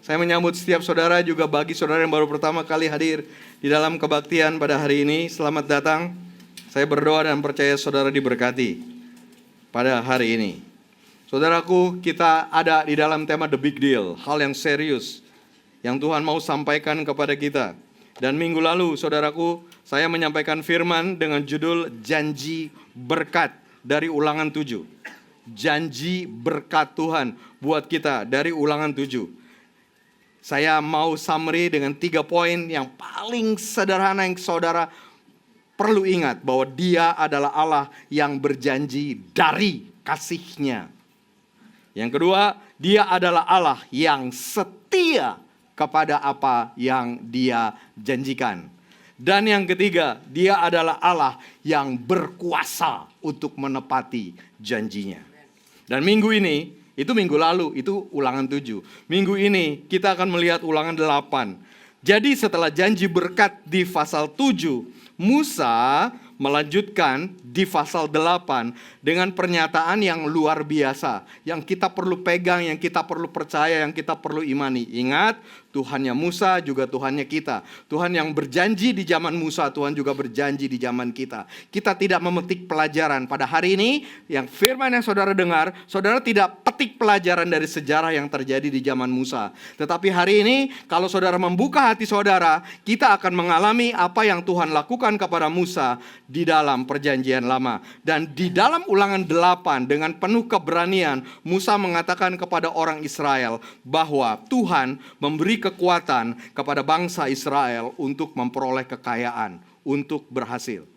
Saya menyambut setiap saudara, juga bagi saudara yang baru pertama kali hadir di dalam kebaktian pada hari ini. Selamat datang. Saya berdoa dan percaya saudara diberkati pada hari ini. Saudaraku, kita ada di dalam tema The Big Deal, hal yang serius yang Tuhan mau sampaikan kepada kita. Dan minggu lalu, saudaraku, saya menyampaikan firman dengan judul Janji Berkat dari Ulangan 7. Janji berkat Tuhan buat kita dari Ulangan 7. Saya mau summary dengan 3 poin yang paling sederhana yang saudara perlu ingat, bahwa Dia adalah Allah yang berjanji dari kasih-Nya. Yang kedua, Dia adalah Allah yang setia kepada apa yang Dia janjikan. Dan yang ketiga, Dia adalah Allah yang berkuasa untuk menepati janjinya. Dan minggu ini, itu minggu lalu, itu Ulangan 7. Minggu ini kita akan melihat Ulangan 8. Jadi setelah janji berkat di pasal 7, Musa melanjutkan di pasal 8 dengan pernyataan yang luar biasa, yang kita perlu pegang, yang kita perlu percaya, yang kita perlu imani. Ingat, Tuhannya Musa juga Tuhannya kita. Tuhan yang berjanji di zaman Musa, Tuhan juga berjanji di zaman kita. Kita tidak memetik pelajaran. Pada hari ini, yang firman yang saudara dengar, saudara tidak petik pelajaran dari sejarah yang terjadi di zaman Musa. Tetapi hari ini, kalau saudara membuka hati saudara, kita akan mengalami apa yang Tuhan lakukan kepada Musa di dalam perjanjian lama. Dan di dalam Ulangan 8, dengan penuh keberanian, Musa mengatakan kepada orang Israel bahwa Tuhan memberi kekuatan kepada bangsa Israel untuk memperoleh kekayaan, untuk berhasil.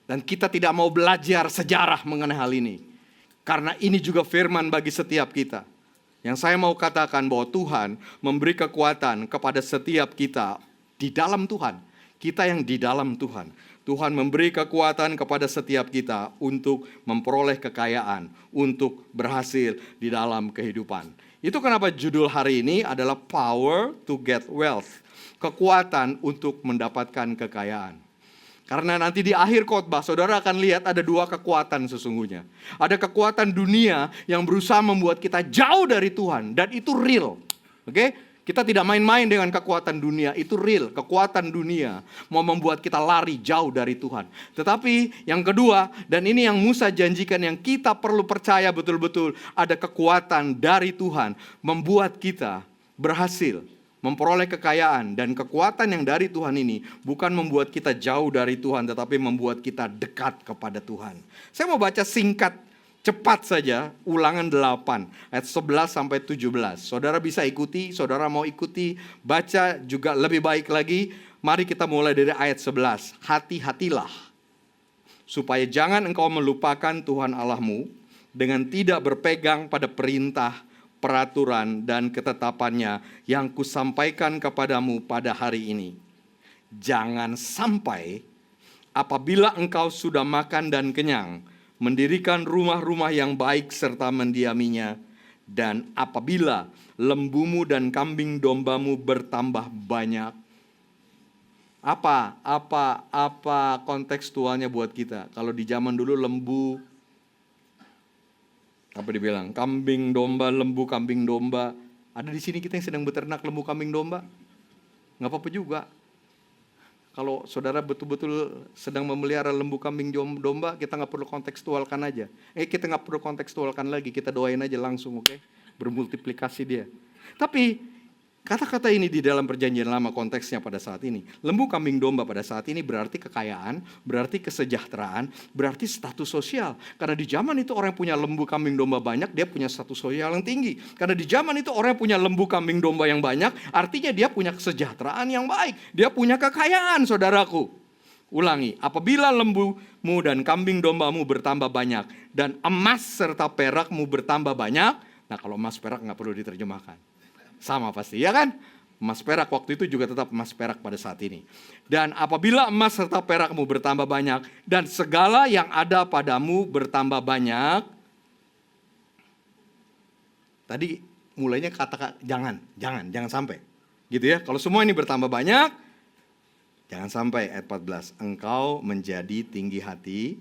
Dan kita tidak mau belajar sejarah mengenai hal ini, karena ini juga firman bagi setiap kita. Yang saya mau katakan bahwa Tuhan memberi kekuatan kepada setiap kita di dalam Tuhan. Kita yang di dalam Tuhan. Tuhan memberi kekuatan kepada setiap kita untuk memperoleh kekayaan, untuk berhasil di dalam kehidupan. Itu kenapa judul hari ini adalah Power to Get Wealth. Kekuatan untuk mendapatkan kekayaan. Karena nanti di akhir khotbah, saudara akan lihat ada 2 kekuatan sesungguhnya. Ada kekuatan dunia yang berusaha membuat kita jauh dari Tuhan. Dan itu real. Oke? Kita tidak main-main dengan kekuatan dunia, itu real. Kekuatan dunia mau membuat kita lari jauh dari Tuhan. Tetapi yang kedua, dan ini yang Musa janjikan, yang kita perlu percaya betul-betul, ada kekuatan dari Tuhan membuat kita berhasil memperoleh kekayaan. Dan kekuatan yang dari Tuhan ini bukan membuat kita jauh dari Tuhan, tetapi membuat kita dekat kepada Tuhan. Saya mau baca singkat, cepat saja, Ulangan 8, ayat 11 sampai 17. Saudara bisa ikuti, saudara mau ikuti, baca juga lebih baik lagi. Mari kita mulai dari ayat 11. Hati-hatilah, supaya jangan engkau melupakan Tuhan Allahmu, dengan tidak berpegang pada perintah, peraturan, dan ketetapannya yang kusampaikan kepadamu pada hari ini. Jangan sampai apabila engkau sudah makan dan kenyang, mendirikan rumah-rumah yang baik serta mendiaminya, dan apabila lembumu dan kambing dombamu bertambah banyak. Apa kontekstualnya buat kita? Kalau di zaman dulu lembu, apa dibilang? Kambing domba, lembu kambing domba. Ada di sini kita yang sedang beternak lembu kambing domba? Nggak apa-apa juga. Kalau saudara betul-betul sedang memelihara lembu kambing domba, kita nggak perlu kontekstualkan aja. Kita nggak perlu kontekstualkan lagi, kita doain aja langsung, oke? Bermultiplikasi dia. Tapi kata-kata ini di dalam perjanjian lama konteksnya pada saat ini. Lembu kambing domba pada saat ini berarti kekayaan, berarti kesejahteraan, berarti status sosial. Karena di zaman itu orang yang punya lembu kambing domba banyak, dia punya status sosial yang tinggi. Karena di zaman itu orang yang punya lembu kambing domba yang banyak, artinya dia punya kesejahteraan yang baik. Dia punya kekayaan, saudaraku. Ulangi, apabila lembumu dan kambing dombamu bertambah banyak, dan emas serta perakmu bertambah banyak. Nah, kalau emas perak nggak perlu diterjemahkan. Sama pasti, ya kan? Emas perak waktu itu juga tetap emas perak pada saat ini. Dan apabila emas serta perakmu bertambah banyak, dan segala yang ada padamu bertambah banyak. Tadi mulainya kata jangan sampai. Gitu ya, kalau semua ini bertambah banyak, jangan sampai ayat 14. Engkau menjadi tinggi hati,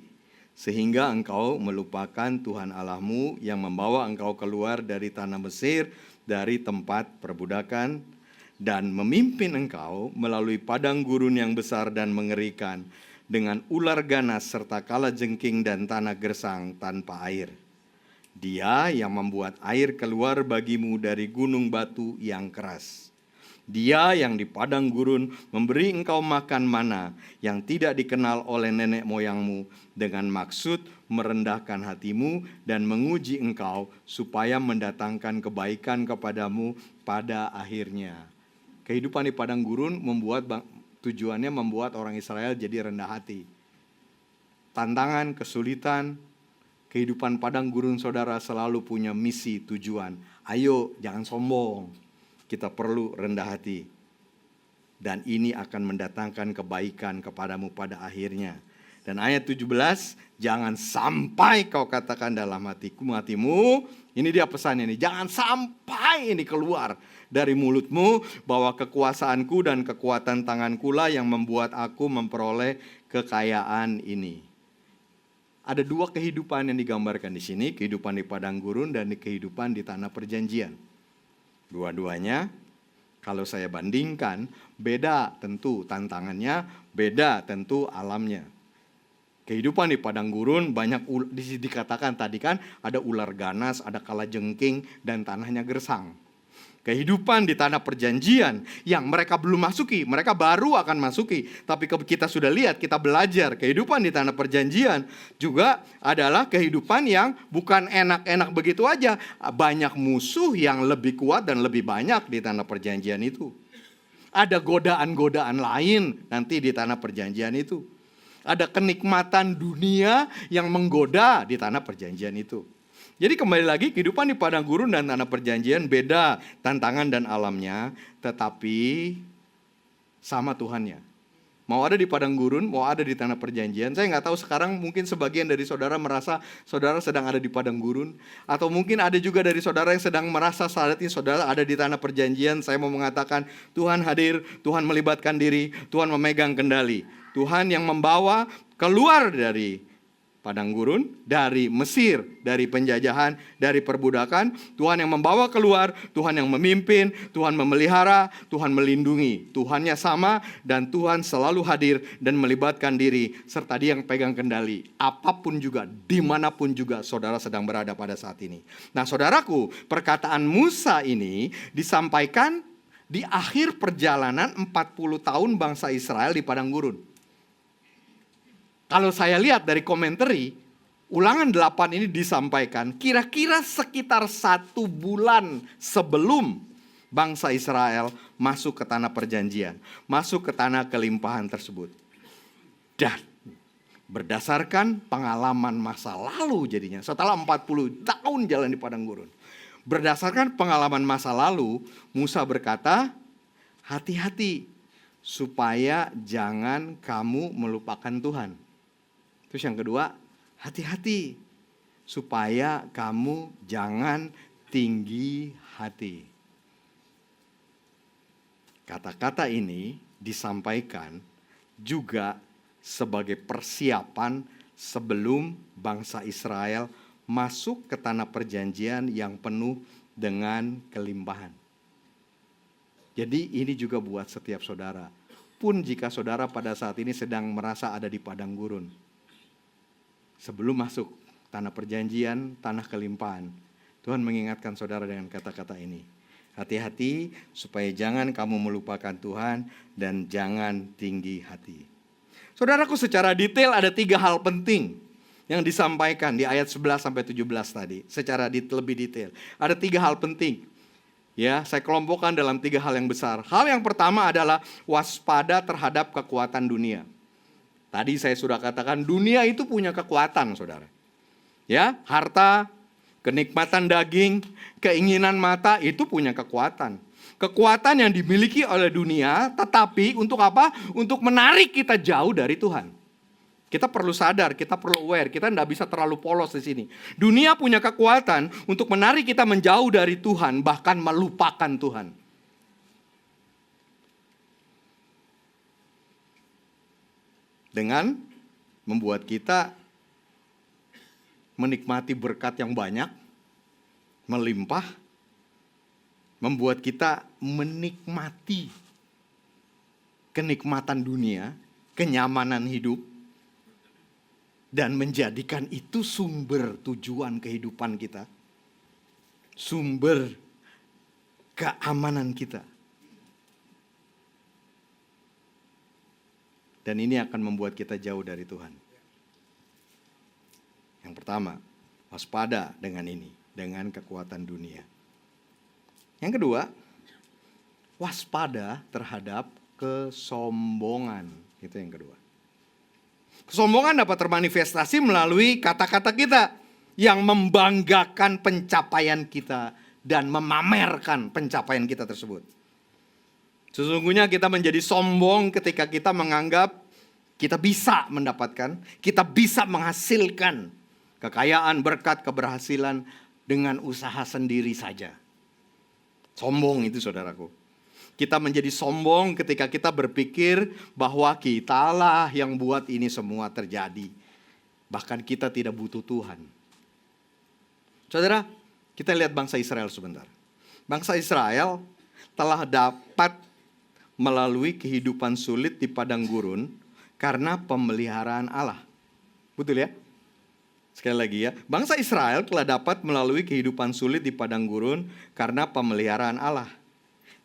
sehingga engkau melupakan Tuhan Allahmu yang membawa engkau keluar dari tanah Mesir, dari tempat perbudakan, dan memimpin engkau melalui padang gurun yang besar dan mengerikan, dengan ular ganas serta kalajengking dan tanah gersang tanpa air. Dia yang membuat air keluar bagimu dari gunung batu yang keras. Dia yang di padang gurun memberi engkau makan mana yang tidak dikenal oleh nenek moyangmu, dengan maksud merendahkan hatimu dan menguji engkau supaya mendatangkan kebaikan kepadamu pada akhirnya. Kehidupan di padang gurun tujuannya membuat orang Israel jadi rendah hati. Tantangan, kesulitan, kehidupan padang gurun saudara selalu punya misi, tujuan. Ayo jangan sombong. Kita perlu rendah hati. Dan ini akan mendatangkan kebaikan kepadamu pada akhirnya. Dan ayat 17, jangan sampai kau katakan dalam hatimu, ini dia pesannya nih, jangan sampai ini keluar dari mulutmu, bahwa kekuasaanku dan kekuatan tanganku lah yang membuat aku memperoleh kekayaan ini. Ada dua kehidupan yang digambarkan di sini, kehidupan di padang gurun dan kehidupan di tanah perjanjian. Dua-duanya kalau saya bandingkan, beda tentu tantangannya, beda tentu alamnya. Kehidupan di padang gurun banyak dikatakan tadi kan, ada ular ganas, ada kalajengking, dan tanahnya gersang. Kehidupan di tanah perjanjian yang mereka belum masuki, mereka baru akan masuki. Tapi kita sudah lihat, kita belajar kehidupan di tanah perjanjian juga adalah kehidupan yang bukan enak-enak begitu aja. Banyak musuh yang lebih kuat dan lebih banyak di tanah perjanjian itu. Ada godaan-godaan lain nanti di tanah perjanjian itu. Ada kenikmatan dunia yang menggoda di tanah perjanjian itu. Jadi kembali lagi, kehidupan di padang gurun dan tanah perjanjian beda tantangan dan alamnya, tetapi sama Tuhannya. Mau ada di padang gurun, mau ada di tanah perjanjian. Saya nggak tahu sekarang mungkin sebagian dari saudara merasa saudara sedang ada di padang gurun. Atau mungkin ada juga dari saudara yang sedang merasa saat ini saudara ada di tanah perjanjian. Saya mau mengatakan Tuhan hadir, Tuhan melibatkan diri, Tuhan memegang kendali. Tuhan yang membawa keluar dari padang gurun, dari Mesir, dari penjajahan, dari perbudakan. Tuhan yang membawa keluar, Tuhan yang memimpin, Tuhan memelihara, Tuhan melindungi. Tuhannya sama dan Tuhan selalu hadir dan melibatkan diri, serta Dia yang pegang kendali. Apapun juga, dimanapun juga saudara sedang berada pada saat ini. Nah saudaraku, perkataan Musa ini disampaikan di akhir perjalanan 40 tahun bangsa Israel di padang gurun. Kalau saya lihat dari komentari, Ulangan 8 ini disampaikan kira-kira sekitar 1 bulan sebelum bangsa Israel masuk ke tanah perjanjian, masuk ke tanah kelimpahan tersebut. Dan berdasarkan pengalaman masa lalu jadinya, setelah 40 tahun jalan di padang gurun. Berdasarkan pengalaman masa lalu, Musa berkata, hati-hati supaya jangan kamu melupakan Tuhan. Terus yang kedua, hati-hati supaya kamu jangan tinggi hati. Kata-kata ini disampaikan juga sebagai persiapan sebelum bangsa Israel masuk ke tanah perjanjian yang penuh dengan kelimpahan. Jadi ini juga buat setiap saudara. Pun jika saudara pada saat ini sedang merasa ada di padang gurun, sebelum masuk tanah perjanjian, tanah kelimpahan, Tuhan mengingatkan saudara dengan kata-kata ini. Hati-hati supaya jangan kamu melupakan Tuhan dan jangan tinggi hati. Saudaraku, secara detail ada 3 hal penting yang disampaikan di ayat 11 sampai 17 tadi. Secara lebih detail. Ada 3 hal penting. Ya, saya kelompokkan dalam 3 hal yang besar. Hal yang pertama adalah waspada terhadap kekuatan dunia. Tadi saya sudah katakan dunia itu punya kekuatan, saudara. Ya, harta, kenikmatan daging, keinginan mata itu punya kekuatan. Kekuatan yang dimiliki oleh dunia, tetapi untuk apa? Untuk menarik kita jauh dari Tuhan. Kita perlu sadar, kita perlu aware, kita tidak bisa terlalu polos di sini. Dunia punya kekuatan untuk menarik kita menjauh dari Tuhan, bahkan melupakan Tuhan. Dengan membuat kita menikmati berkat yang banyak, melimpah, membuat kita menikmati kenikmatan dunia, kenyamanan hidup, dan menjadikan itu sumber tujuan kehidupan kita, sumber keamanan kita. Dan ini akan membuat kita jauh dari Tuhan. Yang pertama, waspada dengan ini, dengan kekuatan dunia. Yang kedua, waspada terhadap kesombongan. Itu yang kedua. Kesombongan dapat termanifestasi melalui kata-kata kita yang membanggakan pencapaian kita dan memamerkan pencapaian kita tersebut. Sesungguhnya kita menjadi sombong ketika kita menganggap kita bisa mendapatkan, kita bisa menghasilkan kekayaan, berkat, keberhasilan dengan usaha sendiri saja. Sombong itu saudaraku. Kita menjadi sombong ketika kita berpikir bahwa kitalah yang buat ini semua terjadi. Bahkan kita tidak butuh Tuhan. Saudara, kita lihat bangsa Israel sebentar. Bangsa Israel telah dapat melalui kehidupan sulit di padang gurun karena pemeliharaan Allah. Betul ya? Sekali lagi ya, bangsa Israel telah dapat melalui kehidupan sulit di padang gurun karena pemeliharaan Allah.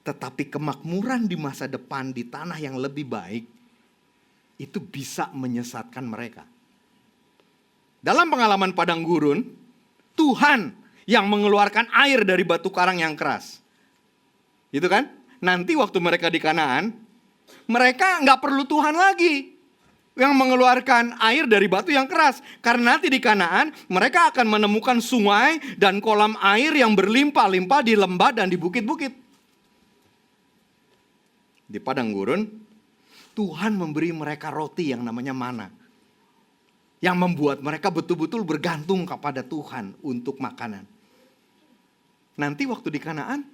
Tetapi kemakmuran di masa depan di tanah yang lebih baik itu bisa menyesatkan mereka. Dalam pengalaman padang gurun, Tuhan yang mengeluarkan air dari batu karang yang keras. Gitu kan? Nanti waktu mereka di Kanaan, mereka nggak perlu Tuhan lagi yang mengeluarkan air dari batu yang keras. Karena nanti di Kanaan, mereka akan menemukan sungai dan kolam air yang berlimpah-limpah di lembah dan di bukit-bukit. Di padang gurun, Tuhan memberi mereka roti yang namanya mana. Yang membuat mereka betul-betul bergantung kepada Tuhan untuk makanan. Nanti waktu di Kanaan,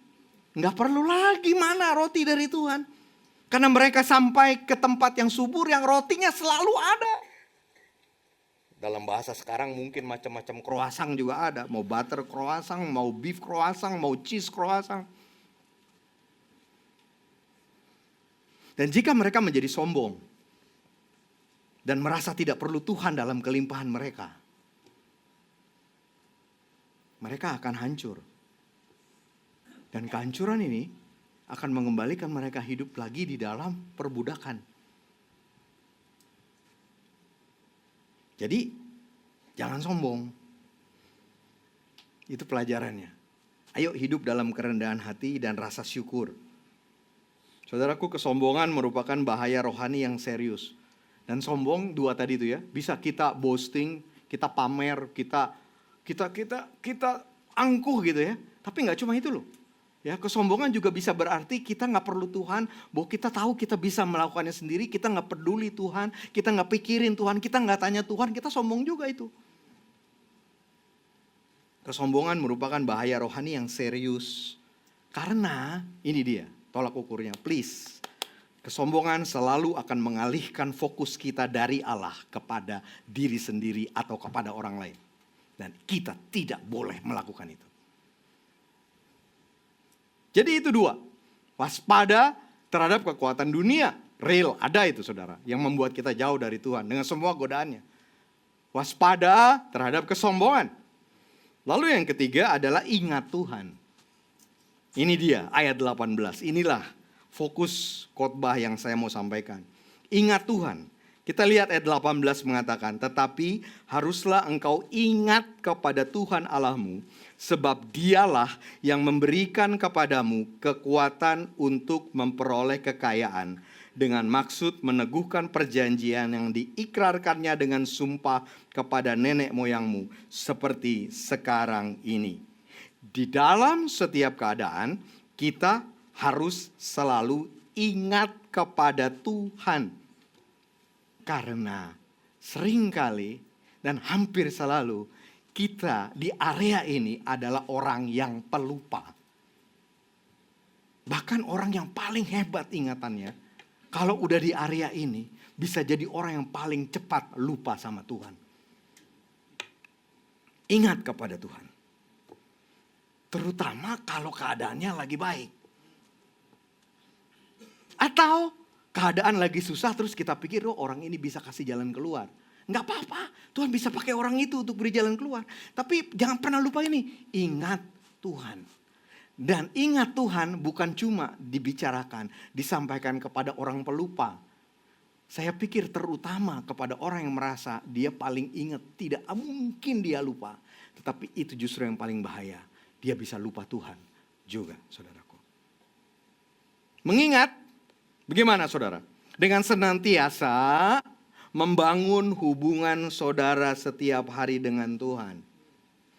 nggak perlu lagi mana roti dari Tuhan. Karena mereka sampai ke tempat yang subur yang rotinya selalu ada. Dalam bahasa sekarang mungkin macam-macam croissant juga ada. Mau butter croissant, mau beef croissant, mau cheese croissant. Dan jika mereka menjadi sombong dan merasa tidak perlu Tuhan dalam kelimpahan mereka, mereka akan hancur. Dan kehancuran ini akan mengembalikan mereka hidup lagi di dalam perbudakan. Jadi, jangan sombong. Itu pelajarannya. Ayo hidup dalam kerendahan hati dan rasa syukur. Saudaraku, kesombongan merupakan bahaya rohani yang serius. Dan sombong dua tadi itu ya, bisa kita boasting, kita pamer, kita angkuh gitu ya. Tapi nggak cuma itu loh. Ya, kesombongan juga bisa berarti kita nggak perlu Tuhan, bahwa kita tahu kita bisa melakukannya sendiri, kita nggak peduli Tuhan, kita nggak pikirin Tuhan, kita nggak tanya Tuhan, kita sombong juga itu. Kesombongan merupakan bahaya rohani yang serius. Karena ini dia tolak ukurnya, please. Kesombongan selalu akan mengalihkan fokus kita dari Allah kepada diri sendiri atau kepada orang lain. Dan kita tidak boleh melakukan itu. Jadi itu dua. Waspada terhadap kekuatan dunia. Real, ada itu saudara. Yang membuat kita jauh dari Tuhan dengan semua godaannya. Waspada terhadap kesombongan. Lalu yang ketiga adalah ingat Tuhan. Ini dia ayat 18. Inilah fokus khotbah yang saya mau sampaikan. Ingat Tuhan. Kita lihat ayat 18 mengatakan, tetapi haruslah engkau ingat kepada Tuhan Allahmu, sebab dialah yang memberikan kepadamu kekuatan untuk memperoleh kekayaan, dengan maksud meneguhkan perjanjian yang diikrarkannya dengan sumpah kepada nenek moyangmu, seperti sekarang ini. Di dalam setiap keadaan, kita harus selalu ingat kepada Tuhan. Karena seringkali dan hampir selalu kita di area ini adalah orang yang pelupa. Bahkan orang yang paling hebat ingatannya, kalau udah di area ini, bisa jadi orang yang paling cepat lupa sama Tuhan. Ingat kepada Tuhan. Terutama kalau keadaannya lagi baik. Atau keadaan lagi susah terus kita pikir, oh orang ini bisa kasih jalan keluar. Enggak apa-apa, Tuhan bisa pakai orang itu untuk beri jalan keluar. Tapi jangan pernah lupa ini, ingat Tuhan. Dan ingat Tuhan bukan cuma dibicarakan, disampaikan kepada orang pelupa. Saya pikir terutama kepada orang yang merasa dia paling ingat, tidak mungkin dia lupa. Tetapi itu justru yang paling bahaya, dia bisa lupa Tuhan juga, saudaraku. Mengingat, bagaimana saudara? Dengan senantiasa membangun hubungan saudara setiap hari dengan Tuhan.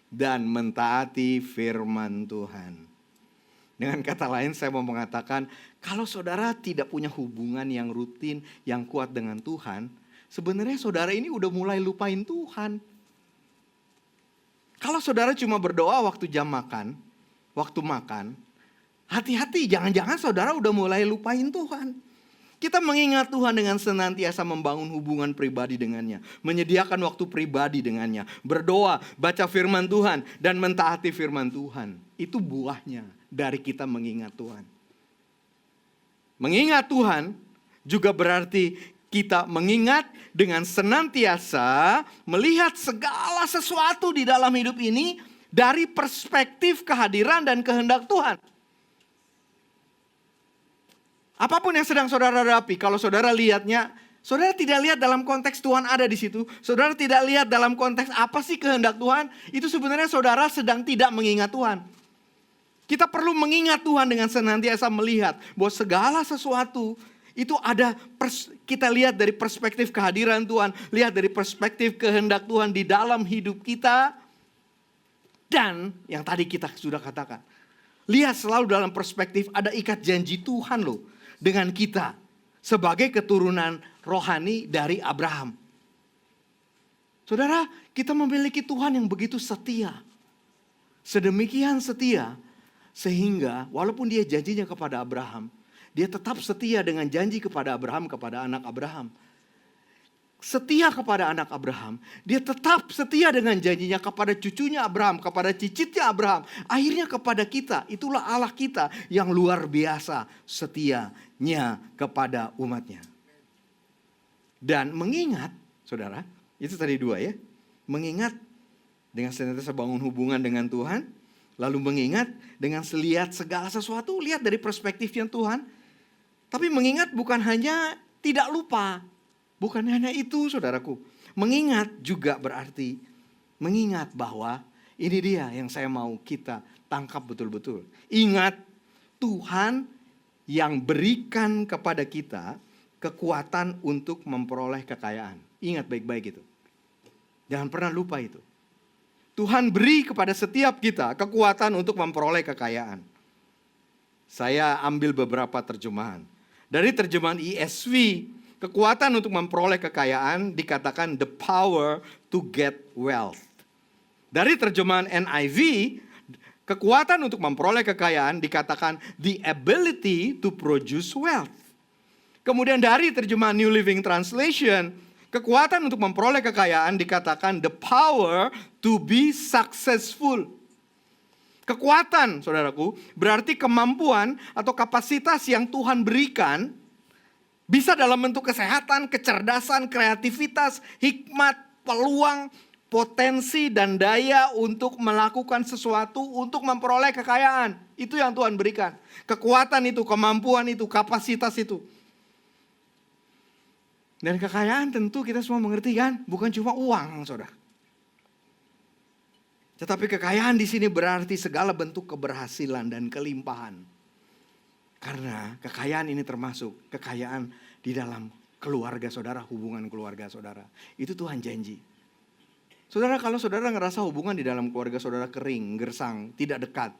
Dan mentaati firman Tuhan. Dengan kata lain saya mau mengatakan, kalau saudara tidak punya hubungan yang rutin, yang kuat dengan Tuhan, sebenarnya saudara ini udah mulai lupain Tuhan. Kalau saudara cuma berdoa waktu jam makan, waktu makan, hati-hati, jangan-jangan saudara udah mulai lupain Tuhan. Kita mengingat Tuhan dengan senantiasa membangun hubungan pribadi dengannya. Menyediakan waktu pribadi dengannya. Berdoa, baca firman Tuhan, dan mentaati firman Tuhan. Itu buahnya dari kita mengingat Tuhan. Mengingat Tuhan juga berarti kita mengingat dengan senantiasa melihat segala sesuatu di dalam hidup ini dari perspektif kehadiran dan kehendak Tuhan. Apapun yang sedang saudara hadapi, kalau saudara lihatnya, saudara tidak lihat dalam konteks Tuhan ada di situ. Saudara tidak lihat dalam konteks apa sih kehendak Tuhan. Itu sebenarnya saudara sedang tidak mengingat Tuhan. Kita perlu mengingat Tuhan dengan senantiasa melihat bahwa segala sesuatu itu ada, kita lihat dari perspektif kehadiran Tuhan. Lihat dari perspektif kehendak Tuhan di dalam hidup kita. Dan yang tadi kita sudah katakan, lihat selalu dalam perspektif ada ikat janji Tuhan loh. Dengan kita sebagai keturunan rohani dari Abraham. Saudara, kita memiliki Tuhan yang begitu setia. Sedemikian setia sehingga walaupun dia janjinya kepada Abraham, dia tetap setia dengan janji kepada Abraham, kepada anak Abraham. Setia kepada anak Abraham, dia tetap setia dengan janjinya kepada cucunya Abraham, kepada cicitnya Abraham. Akhirnya kepada kita, itulah Allah kita yang luar biasa setianya kepada umatnya. Dan mengingat, saudara, itu tadi dua ya. Mengingat dengan senantiasa bangun hubungan dengan Tuhan. Lalu mengingat dengan lihat segala sesuatu, lihat dari perspektifnya Tuhan. Tapi mengingat bukan hanya tidak lupa. Bukan hanya itu saudaraku. Mengingat juga berarti mengingat bahwa ini dia yang saya mau kita tangkap betul-betul. Ingat Tuhan yang berikan kepada kita kekuatan untuk memperoleh kekayaan. Ingat baik-baik itu. Jangan pernah lupa itu. Tuhan beri kepada setiap kita kekuatan untuk memperoleh kekayaan. Saya ambil beberapa terjemahan. Dari terjemahan ESV, kekuatan untuk memperoleh kekayaan dikatakan the power to get wealth. Dari terjemahan NIV, kekuatan untuk memperoleh kekayaan dikatakan the ability to produce wealth. Kemudian dari terjemahan New Living Translation, kekuatan untuk memperoleh kekayaan dikatakan the power to be successful. Kekuatan, saudaraku, berarti kemampuan atau kapasitas yang Tuhan berikan. Bisa dalam bentuk kesehatan, kecerdasan, kreativitas, hikmat, peluang, potensi, dan daya untuk melakukan sesuatu untuk memperoleh kekayaan. Itu yang Tuhan berikan. Kekuatan itu, kemampuan itu, kapasitas itu. Dan kekayaan tentu kita semua mengerti kan, bukan cuma uang, saudara. Tetapi kekayaan di sini berarti segala bentuk keberhasilan dan kelimpahan. Karena kekayaan ini termasuk kekayaan di dalam keluarga saudara, hubungan keluarga saudara. Itu Tuhan janji. Saudara, kalau saudara ngerasa hubungan di dalam keluarga saudara kering, gersang, tidak dekat.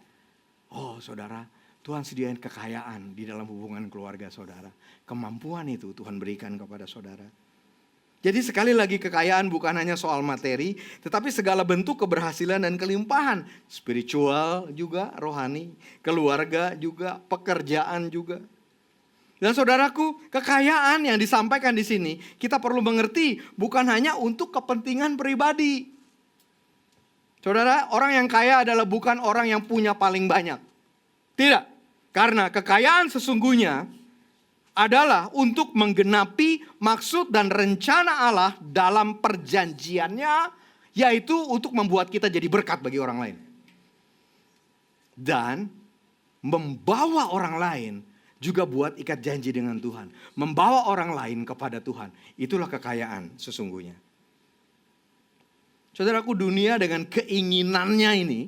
Oh saudara, Tuhan sediain kekayaan di dalam hubungan keluarga saudara. Kemampuan itu Tuhan berikan kepada saudara. Jadi sekali lagi kekayaan bukan hanya soal materi, tetapi segala bentuk keberhasilan dan kelimpahan. Spiritual juga, rohani, keluarga juga, pekerjaan juga. Dan saudaraku, kekayaan yang disampaikan di sini, kita perlu mengerti bukan hanya untuk kepentingan pribadi. Saudara, orang yang kaya adalah bukan orang yang punya paling banyak. Tidak. Karena kekayaan sesungguhnya adalah untuk menggenapi maksud dan rencana Allah dalam perjanjiannya, yaitu untuk membuat kita jadi berkat bagi orang lain. Dan membawa orang lain juga buat ikat janji dengan Tuhan. Membawa orang lain kepada Tuhan. Itulah kekayaan sesungguhnya. Saudaraku, dunia dengan keinginannya ini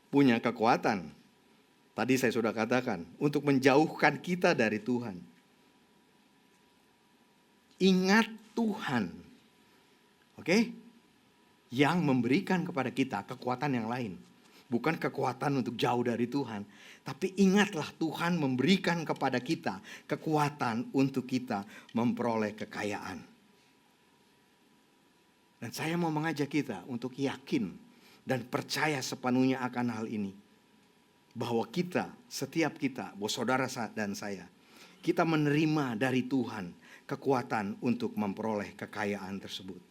punya kekuatan. Tadi saya sudah katakan, untuk menjauhkan kita dari Tuhan. Ingat Tuhan. Oke? Yang memberikan kepada kita kekuatan yang lain. Bukan kekuatan untuk jauh dari Tuhan. Tapi ingatlah Tuhan memberikan kepada kita kekuatan untuk kita memperoleh kekayaan. Dan saya mau mengajak kita untuk yakin dan percaya sepenuhnya akan hal ini. Bahwa kita, setiap kita, bahwa saudara dan saya, kita menerima dari Tuhan kekuatan untuk memperoleh kekayaan tersebut.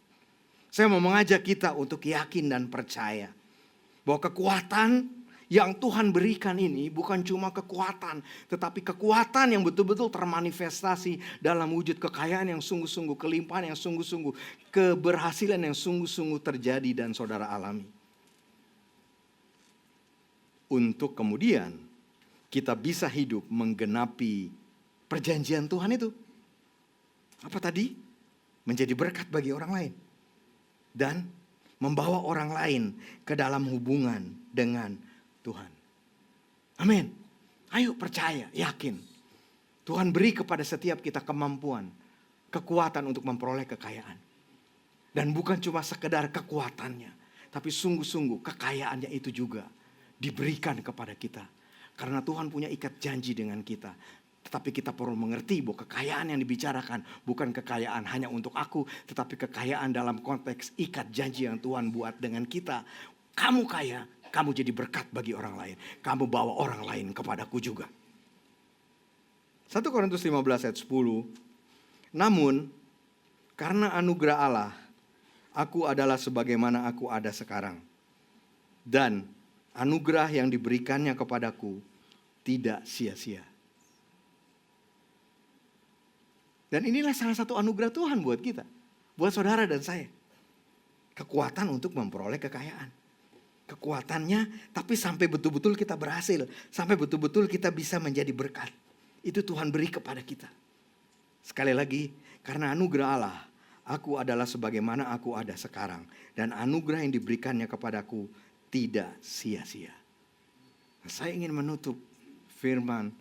Saya mau mengajak kita untuk yakin dan percaya bahwa kekuatan yang Tuhan berikan ini bukan cuma kekuatan, tetapi kekuatan yang betul-betul termanifestasi dalam wujud kekayaan yang sungguh-sungguh, kelimpahan yang sungguh-sungguh, keberhasilan yang sungguh-sungguh terjadi dan saudara alami. Untuk kemudian kita bisa hidup menggenapi perjanjian Tuhan itu. Apa tadi? Menjadi berkat bagi orang lain. Dan membawa orang lain ke dalam hubungan dengan Tuhan. Amin. Ayo percaya, yakin. Tuhan beri kepada setiap kita kemampuan, kekuatan untuk memperoleh kekayaan. Dan bukan cuma sekedar kekuatannya, tapi sungguh-sungguh kekayaannya itu juga diberikan kepada kita. Karena Tuhan punya ikat janji dengan kita. Tetapi kita perlu mengerti bahwa kekayaan yang dibicarakan bukan kekayaan hanya untuk aku, tetapi kekayaan dalam konteks ikat janji yang Tuhan buat dengan kita. Kamu kaya, kamu jadi berkat bagi orang lain. Kamu bawa orang lain kepadaku juga. 1 Korintus 15 ayat 10. Namun, karena anugerah Allah, aku adalah sebagaimana aku ada sekarang. Dan anugerah yang diberikannya kepadaku tidak sia-sia. Dan inilah salah satu anugerah Tuhan buat kita. Buat saudara dan saya. Kekuatan untuk memperoleh kekayaan. Kekuatannya, tapi sampai betul-betul kita berhasil. Sampai betul-betul kita bisa menjadi berkat. Itu Tuhan beri kepada kita. Sekali lagi, karena anugerah Allah, aku adalah sebagaimana aku ada sekarang. Dan anugerah yang diberikannya kepadaku tidak sia-sia. Saya ingin menutup firman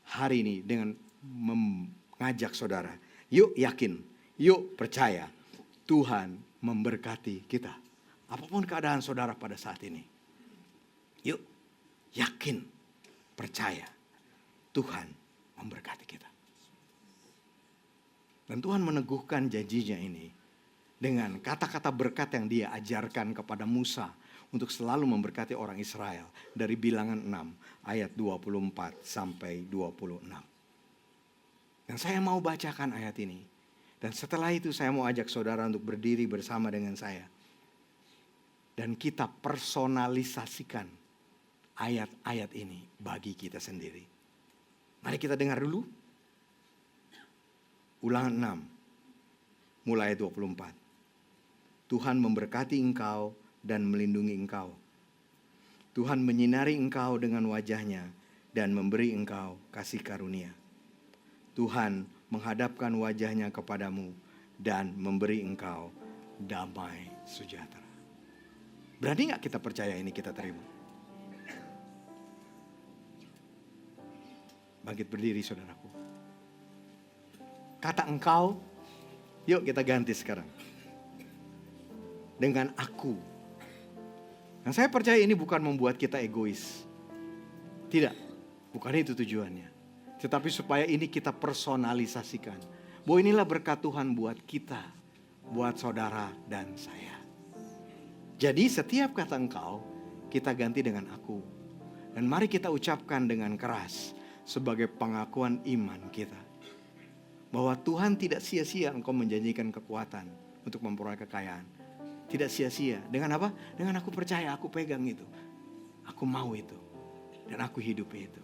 hari ini dengan mengajak saudara, yuk yakin, yuk percaya, Tuhan memberkati kita. Apapun keadaan saudara pada saat ini, yuk yakin, percaya, Tuhan memberkati kita. Dan Tuhan meneguhkan janjinya ini dengan kata-kata berkat yang Dia ajarkan kepada Musa untuk selalu memberkati orang Israel dari Bilangan 6 ayat 24 sampai 26. Dan saya mau bacakan ayat ini. Dan setelah itu saya mau ajak saudara untuk berdiri bersama dengan saya. Dan kita personalisasikan ayat-ayat ini bagi kita sendiri. Mari kita dengar dulu. Ulangan 6 mulai ayat 24. Tuhan memberkati engkau dan melindungi engkau. Tuhan menyinari engkau dengan wajahnya dan memberi engkau kasih karunia. Tuhan menghadapkan wajahnya kepadamu dan memberi engkau damai sejahtera. Berani gak kita percaya ini kita terima? Bangkit berdiri saudaraku. Kata engkau, yuk kita ganti sekarang. Dengan aku. Dan saya percaya ini bukan membuat kita egois. Tidak, bukan itu tujuannya. Tetapi supaya ini kita personalisasikan. Bahwa inilah berkat Tuhan buat kita. Buat saudara dan saya. Jadi setiap kata engkau, kita ganti dengan aku. Dan mari kita ucapkan dengan keras. Sebagai pengakuan iman kita. Bahwa Tuhan tidak sia-sia engkau menjanjikan kekuatan untuk memperoleh kekayaan. Tidak sia-sia. Dengan apa? Dengan aku percaya, aku pegang itu. Aku mau itu. Dan aku hidup itu.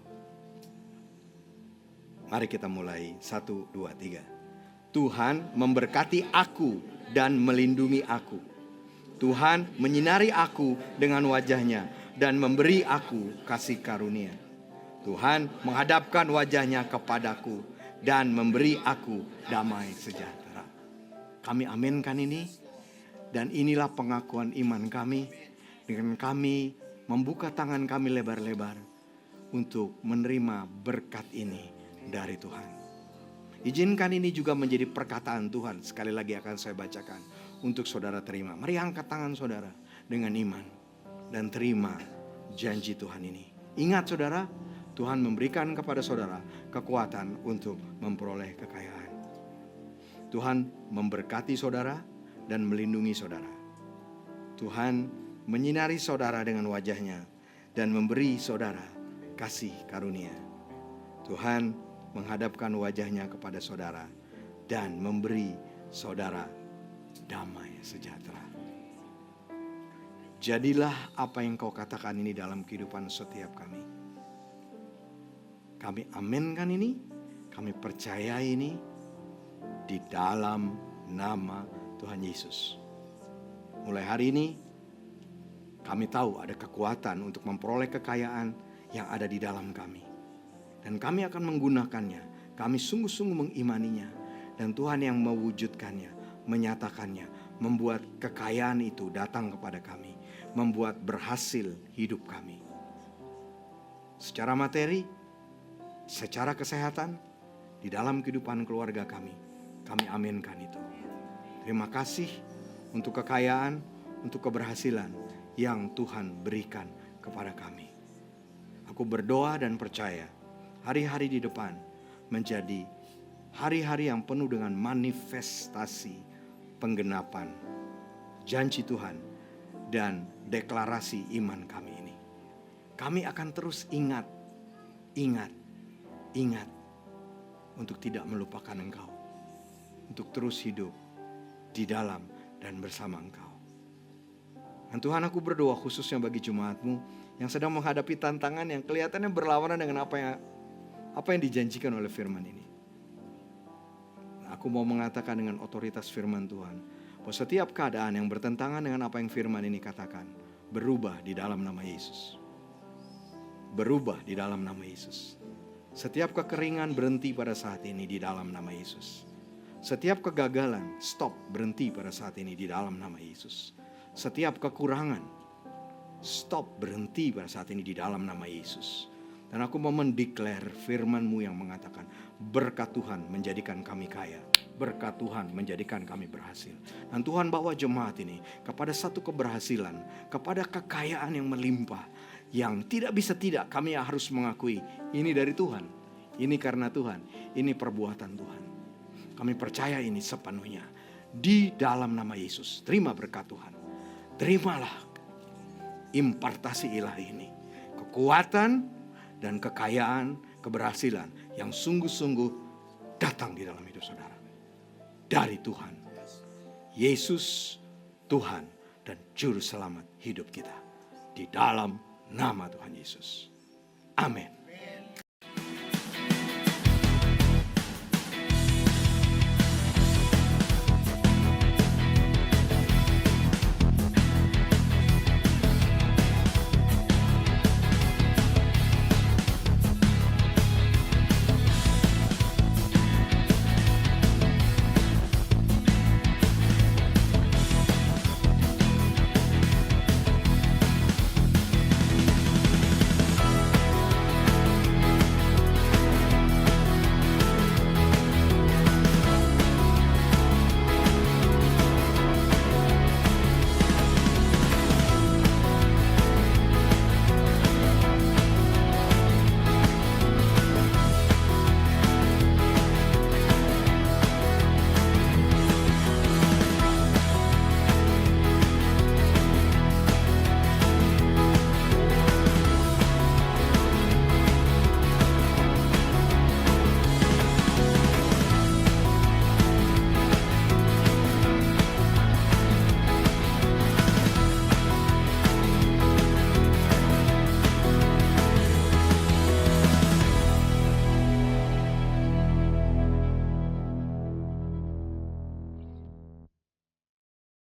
Mari kita mulai. 1, 2, 3. Tuhan memberkati aku dan melindungi aku. Tuhan menyinari aku dengan wajahnya dan memberi aku kasih karunia. Tuhan menghadapkan wajahnya kepadaku dan memberi aku damai sejahtera. Kami aminkan ini. Dan inilah pengakuan iman kami. Dengan kami membuka tangan kami lebar-lebar untuk menerima berkat ini dari Tuhan. Izinkan ini juga menjadi perkataan Tuhan. Sekali lagi akan saya bacakan untuk saudara terima. Mari angkat tangan saudara dengan iman dan terima janji Tuhan ini. Ingat saudara, Tuhan memberikan kepada saudara kekuatan untuk memperoleh kekayaan. Tuhan memberkati saudara dan melindungi saudara. Tuhan menyinari saudara dengan wajahnya dan memberi saudara kasih karunia. Tuhan menghadapkan wajahnya kepada saudara dan memberi saudara damai sejahtera. Jadilah apa yang kau katakan ini dalam kehidupan setiap kami. Kami aminkan ini, kami percaya ini di dalam nama Tuhan Yesus. Mulai hari ini kami tahu ada kekuatan untuk memperoleh kekayaan yang ada di dalam kami. Dan kami akan menggunakannya. Kami sungguh-sungguh mengimaninya. Dan Tuhan yang mewujudkannya, menyatakannya, membuat kekayaan itu datang kepada kami. Membuat berhasil hidup kami. Secara materi, secara kesehatan, di dalam kehidupan keluarga kami aminkan itu. Terima kasih untuk kekayaan, untuk keberhasilan yang Tuhan berikan kepada kami. Aku berdoa dan percaya hari-hari di depan menjadi hari-hari yang penuh dengan manifestasi penggenapan janji Tuhan dan deklarasi iman kami ini. Kami akan terus ingat untuk tidak melupakan Engkau, untuk terus hidup di dalam dan bersama Engkau. Dan Tuhan, aku berdoa khususnya bagi jemaat-Mu yang sedang menghadapi tantangan yang kelihatannya berlawanan dengan apa yang dijanjikan oleh firman ini. Aku mau mengatakan dengan otoritas firman Tuhan, bahwa setiap keadaan yang bertentangan dengan apa yang firman ini katakan, berubah di dalam nama Yesus. Berubah di dalam nama Yesus. Setiap kekeringan berhenti pada saat ini di dalam nama Yesus. Setiap kegagalan, stop, berhenti pada saat ini di dalam nama Yesus. Setiap kekurangan, stop, berhenti pada saat ini di dalam nama Yesus. Dan aku mau mendeklar firman-Mu yang mengatakan, berkat Tuhan menjadikan kami kaya. Berkat Tuhan menjadikan kami berhasil. Dan Tuhan bawa jemaat ini kepada satu keberhasilan, kepada kekayaan yang melimpah. Yang tidak bisa tidak, kami harus mengakui, ini dari Tuhan. Ini karena Tuhan, ini perbuatan Tuhan. Kami percaya ini sepenuhnya di dalam nama Yesus. Terima berkat Tuhan. Terimalah impartasi ilahi ini. Kekuatan dan kekayaan, keberhasilan yang sungguh-sungguh datang di dalam hidup saudara. Dari Tuhan. Yesus Tuhan dan Juru Selamat hidup kita. Di dalam nama Tuhan Yesus. Amin.